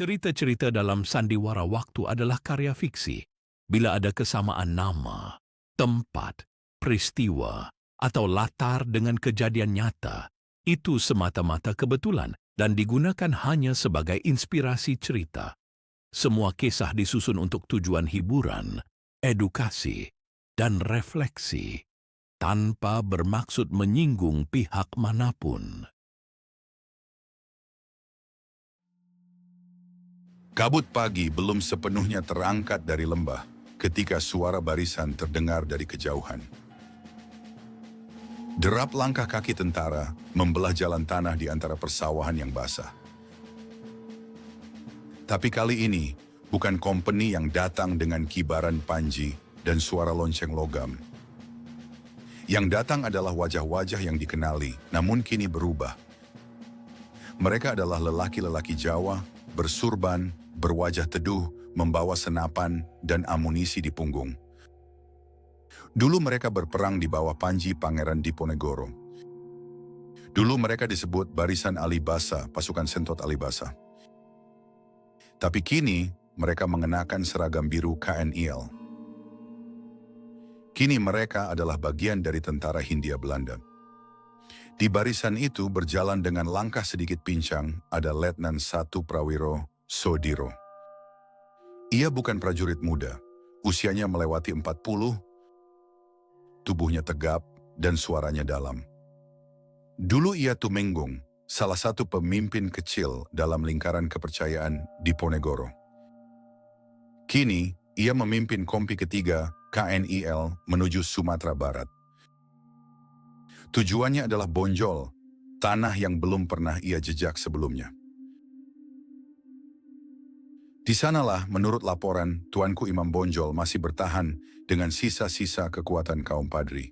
Cerita-cerita dalam sandiwara waktu adalah karya fiksi. Bila ada kesamaan nama, tempat, peristiwa, atau latar dengan kejadian nyata, itu semata-mata kebetulan dan digunakan hanya sebagai inspirasi cerita. Semua kisah disusun untuk tujuan hiburan, edukasi, dan refleksi, tanpa bermaksud menyinggung pihak manapun. Kabut pagi belum sepenuhnya terangkat dari lembah ketika suara barisan terdengar dari kejauhan. Derap langkah kaki tentara membelah jalan tanah di antara persawahan yang basah. Tapi kali ini bukan kompeni yang datang dengan kibaran panji dan suara lonceng logam. Yang datang adalah wajah-wajah yang dikenali, namun kini berubah. Mereka adalah lelaki-lelaki Jawa, bersurban, berwajah teduh, membawa senapan dan amunisi di punggung. Dulu mereka berperang di bawah panji Pangeran Diponegoro. Dulu mereka disebut Barisan Alibasa, pasukan Sentot Alibasa. Tapi kini mereka mengenakan seragam biru KNIL. Kini mereka adalah bagian dari tentara Hindia Belanda. Di barisan itu berjalan dengan langkah sedikit pincang ada Letnan 1 Prawiro Sodiro. Ia bukan prajurit muda, usianya melewati 40, tubuhnya tegap dan suaranya dalam. Dulu ia Tumenggung, salah satu pemimpin kecil dalam lingkaran kepercayaan Diponegoro. Kini ia memimpin kompi ketiga KNIL menuju Sumatera Barat. Tujuannya adalah Bonjol, tanah yang belum pernah ia jejak sebelumnya. Di sanalah menurut laporan Tuanku Imam Bonjol masih bertahan dengan sisa-sisa kekuatan kaum Padri.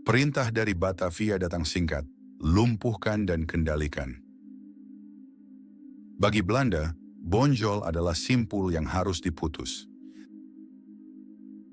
Perintah dari Batavia datang singkat, lumpuhkan dan kendalikan. Bagi Belanda, Bonjol adalah simpul yang harus diputus.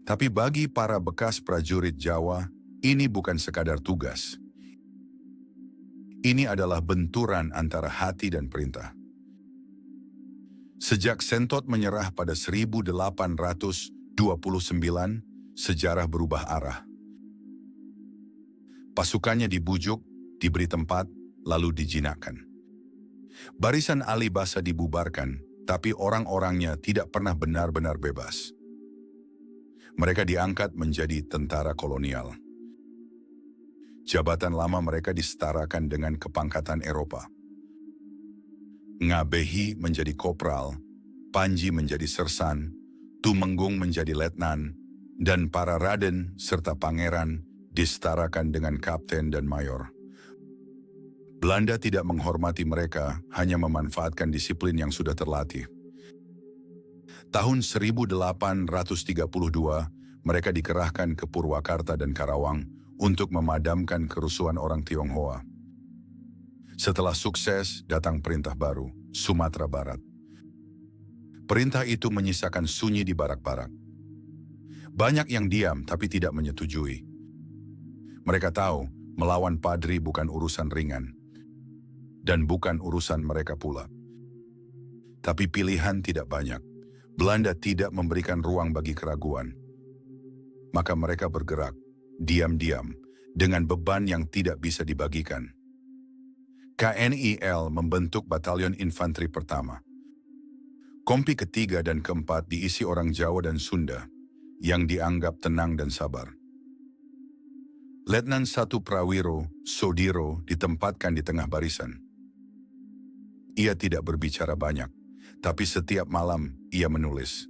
Tapi bagi para bekas prajurit Jawa, ini bukan sekadar tugas. Ini adalah benturan antara hati dan perintah. Sejak Sentot menyerah pada 1829, sejarah berubah arah. Pasukannya dibujuk, diberi tempat, lalu dijinakkan. Barisan Alibasa dibubarkan, tapi orang-orangnya tidak pernah benar-benar bebas. Mereka diangkat menjadi tentara kolonial. Jabatan lama mereka disetarakan dengan kepangkatan Eropa. Ngabehi menjadi kopral, Panji menjadi sersan, Tumenggung menjadi letnan, dan para raden serta pangeran disetarakan dengan kapten dan mayor. Belanda tidak menghormati mereka, hanya memanfaatkan disiplin yang sudah terlatih. Tahun 1832, mereka dikerahkan ke Purwakarta dan Karawang untuk memadamkan kerusuhan orang Tionghoa. Setelah sukses, datang perintah baru, Sumatera Barat. Perintah itu menyisakan sunyi di barak-barak. Banyak yang diam tapi tidak menyetujui. Mereka tahu melawan Padri bukan urusan ringan. Dan bukan urusan mereka pula. Tapi pilihan tidak banyak. Belanda tidak memberikan ruang bagi keraguan. Maka mereka bergerak, diam-diam, dengan beban yang tidak bisa dibagikan. KNIL membentuk Batalion Infanteri Pertama. Kompi ketiga dan keempat diisi orang Jawa dan Sunda yang dianggap tenang dan sabar. Letnan 1 Prawiro Sodiro ditempatkan di tengah barisan. Ia tidak berbicara banyak, tapi setiap malam ia menulis.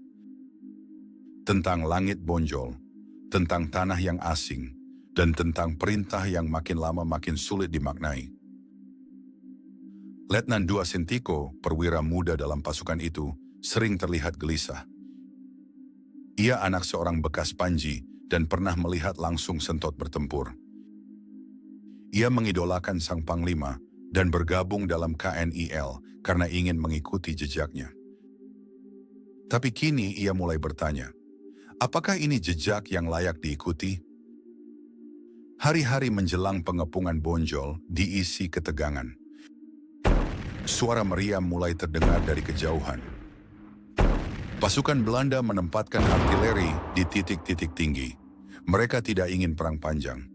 Tentang langit Bonjol, tentang tanah yang asing, dan tentang perintah yang makin lama makin sulit dimaknai. Letnan 2 Sentiko, perwira muda dalam pasukan itu, sering terlihat gelisah. Ia anak seorang bekas Panji dan pernah melihat langsung Sentot bertempur. Ia mengidolakan sang panglima dan bergabung dalam KNIL karena ingin mengikuti jejaknya. Tapi kini ia mulai bertanya, apakah ini jejak yang layak diikuti? Hari-hari menjelang pengepungan Bonjol diisi ketegangan. Suara meriam mulai terdengar dari kejauhan. Pasukan Belanda menempatkan artileri di titik-titik tinggi. Mereka tidak ingin perang panjang.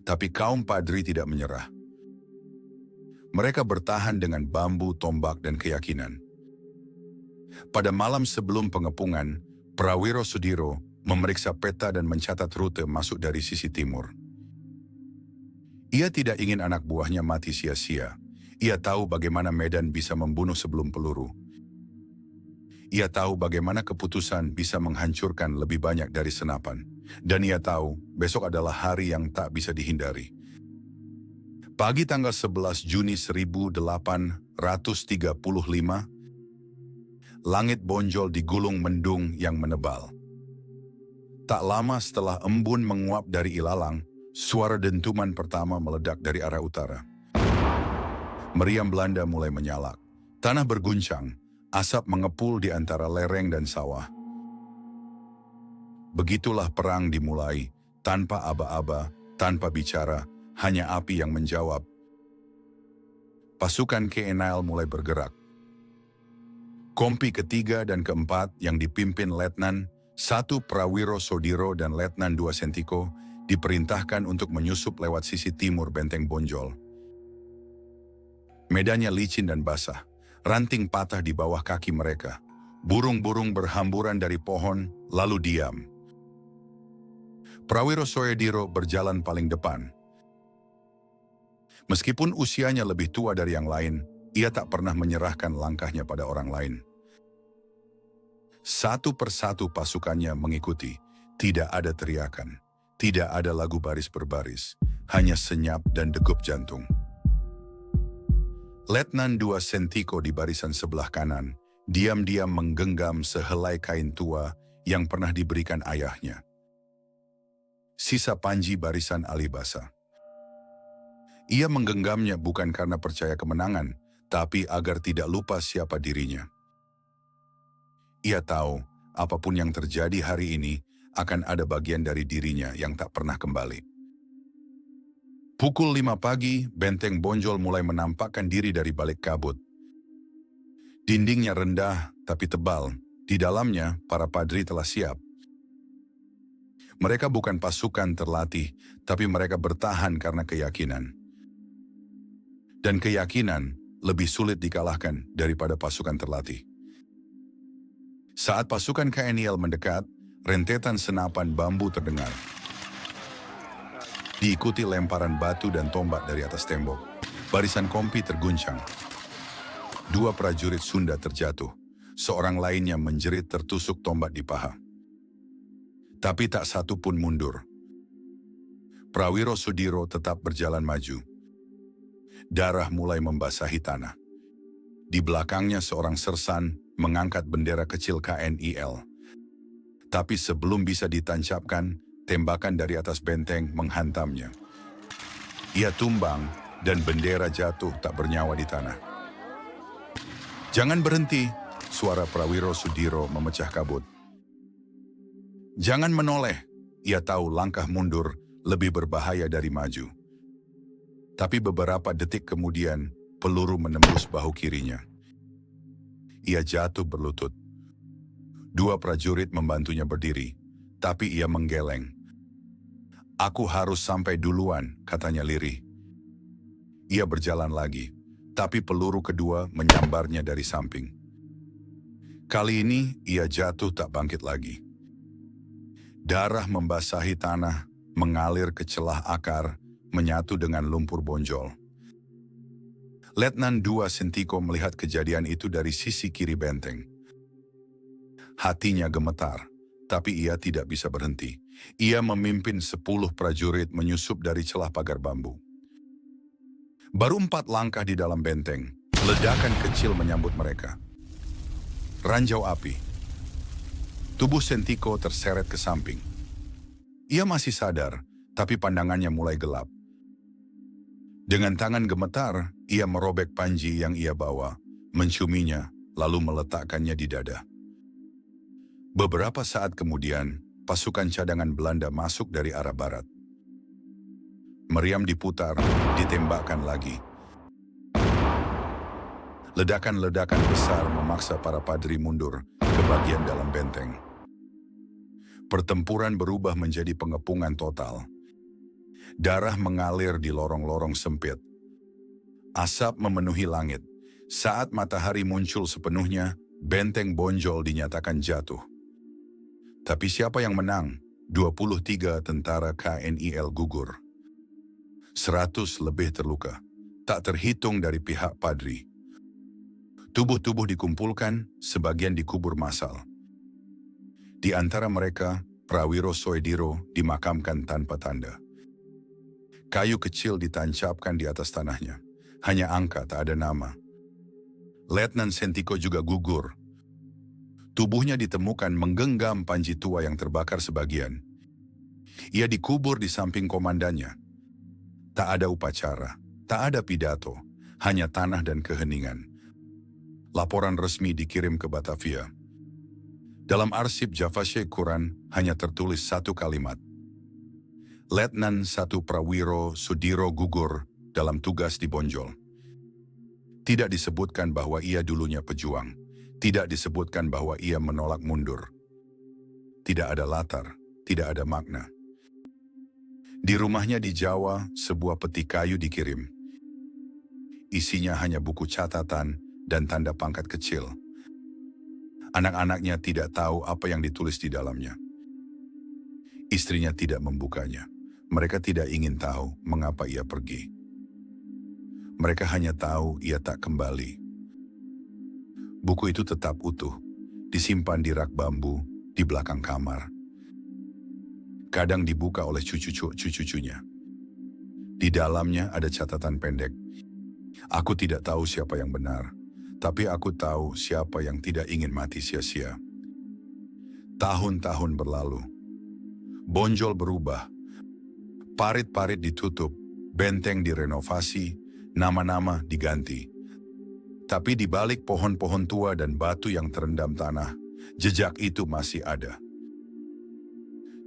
Tapi kaum Padri tidak menyerah. Mereka bertahan dengan bambu, tombak, dan keyakinan. Pada malam sebelum pengepungan, Prawiro Sudiro memeriksa peta dan mencatat rute masuk dari sisi timur. Ia tidak ingin anak buahnya mati sia-sia. Ia tahu bagaimana medan bisa membunuh sebelum peluru. Ia tahu bagaimana keputusan bisa menghancurkan lebih banyak dari senapan. Dan ia tahu besok adalah hari yang tak bisa dihindari. Pagi tanggal 11 Juni 1835, langit Bonjol digulung mendung yang menebal. Tak lama setelah embun menguap dari ilalang, suara dentuman pertama meledak dari arah utara. Meriam Belanda mulai menyalak. Tanah berguncang, asap mengepul di antara lereng dan sawah. Begitulah perang dimulai, tanpa aba-aba, tanpa bicara, hanya api yang menjawab. Pasukan KNL mulai bergerak. Kompi ketiga dan keempat yang dipimpin Letnan 1 Prawiro Sudiro dan Letnan 2 Sentiko diperintahkan untuk menyusup lewat sisi timur benteng Bonjol. Medannya licin dan basah, ranting patah di bawah kaki mereka. Burung-burung berhamburan dari pohon, lalu diam. Prawiro Sudiro berjalan paling depan. Meskipun usianya lebih tua dari yang lain, ia tak pernah menyerahkan langkahnya pada orang lain. Satu persatu pasukannya mengikuti. Tidak ada teriakan, tidak ada lagu baris berbaris, hanya senyap dan degup jantung. Letnan 2 Sentiko di barisan sebelah kanan, diam-diam menggenggam sehelai kain tua yang pernah diberikan ayahnya. Sisa panji barisan alibasa. Ia menggenggamnya bukan karena percaya kemenangan, tapi agar tidak lupa siapa dirinya. Ia tahu, apapun yang terjadi hari ini, akan ada bagian dari dirinya yang tak pernah kembali. Pukul 5 pagi, benteng Bonjol mulai menampakkan diri dari balik kabut. Dindingnya rendah, tapi tebal. Di dalamnya, para padri telah siap. Mereka bukan pasukan terlatih, tapi mereka bertahan karena keyakinan. Dan keyakinan lebih sulit dikalahkan daripada pasukan terlatih. Saat pasukan KNL mendekat, rentetan senapan bambu terdengar. Diikuti lemparan batu dan tombak dari atas tembok. Barisan kompi terguncang. 2 prajurit Sunda terjatuh. Seorang lainnya menjerit tertusuk tombak di paha. Tapi tak satu pun mundur. Prawiro Sudiro tetap berjalan maju. Darah mulai membasahi tanah. Di belakangnya seorang sersan mengangkat bendera kecil KNIL. Tapi sebelum bisa ditancapkan, tembakan dari atas benteng menghantamnya. Ia tumbang dan bendera jatuh tak bernyawa di tanah. "Jangan berhenti," suara Prawiro Sudiro memecah kabut. "Jangan menoleh." Ia tahu langkah mundur lebih berbahaya dari maju. Tapi beberapa detik kemudian, peluru menembus bahu kirinya. Ia jatuh berlutut. 2 prajurit membantunya berdiri, tapi ia menggeleng. "Aku harus sampai duluan," katanya lirih. Ia berjalan lagi, tapi peluru kedua menyambarnya dari samping. Kali ini ia jatuh tak bangkit lagi. Darah membasahi tanah, mengalir ke celah akar, menyatu dengan lumpur Bonjol. Letnan 2 Sentiko melihat kejadian itu dari sisi kiri benteng. Hatinya gemetar, tapi ia tidak bisa berhenti. Ia memimpin 10 prajurit menyusup dari celah pagar bambu. Baru 4 langkah di dalam benteng, ledakan kecil menyambut mereka. Ranjau api. Tubuh Sentiko terseret ke samping. Ia masih sadar, tapi pandangannya mulai gelap. Dengan tangan gemetar, ia merobek panji yang ia bawa, menciuminya, lalu meletakkannya di dada. Beberapa saat kemudian, pasukan cadangan Belanda masuk dari arah barat. Meriam diputar, ditembakkan lagi. Ledakan-ledakan besar memaksa para padri mundur ke bagian dalam benteng. Pertempuran berubah menjadi pengepungan total. Darah mengalir di lorong-lorong sempit. Asap memenuhi langit. Saat matahari muncul sepenuhnya, benteng Bonjol dinyatakan jatuh. Tapi siapa yang menang? 23 tentara KNIL gugur. 100 lebih terluka. Tak terhitung dari pihak padri. Tubuh-tubuh dikumpulkan, sebagian dikubur massal. Di antara mereka, Prawiro Soediro dimakamkan tanpa tanda. Kayu kecil ditancapkan di atas tanahnya. Hanya angka, tak ada nama. Letnan Sentiko juga gugur. Tubuhnya ditemukan menggenggam panji tua yang terbakar sebagian. Ia dikubur di samping komandannya. Tak ada upacara, tak ada pidato, hanya tanah dan keheningan. Laporan resmi dikirim ke Batavia. Dalam arsip Javashe Quran hanya tertulis satu kalimat. Letnan 1 Prawiro Sudiro gugur dalam tugas di Bonjol. Tidak disebutkan bahwa ia dulunya pejuang. Tidak disebutkan bahwa ia menolak mundur. Tidak ada latar, tidak ada makna. Di rumahnya di Jawa, sebuah peti kayu dikirim. Isinya hanya buku catatan dan tanda pangkat kecil. Anak-anaknya tidak tahu apa yang ditulis di dalamnya. Istrinya tidak membukanya. Mereka tidak ingin tahu mengapa ia pergi. Mereka hanya tahu ia tak kembali. Buku itu tetap utuh, disimpan di rak bambu di belakang kamar. Kadang dibuka oleh cucu-cucunya. Di dalamnya ada catatan pendek. Aku tidak tahu siapa yang benar, tapi aku tahu siapa yang tidak ingin mati sia-sia. Tahun-tahun berlalu. Bonjol berubah. Parit-parit ditutup, benteng direnovasi, nama-nama diganti. Tapi di balik pohon-pohon tua dan batu yang terendam tanah, jejak itu masih ada.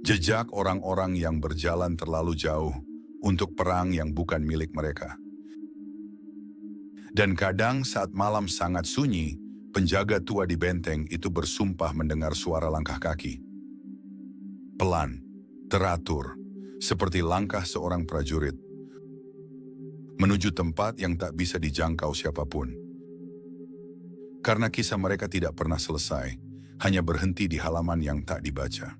Jejak orang-orang yang berjalan terlalu jauh untuk perang yang bukan milik mereka. Dan kadang saat malam sangat sunyi, penjaga tua di benteng itu bersumpah mendengar suara langkah kaki. Pelan, teratur, seperti langkah seorang prajurit. Menuju tempat yang tak bisa dijangkau siapapun. Karena kisah mereka tidak pernah selesai, hanya berhenti di halaman yang tak dibaca.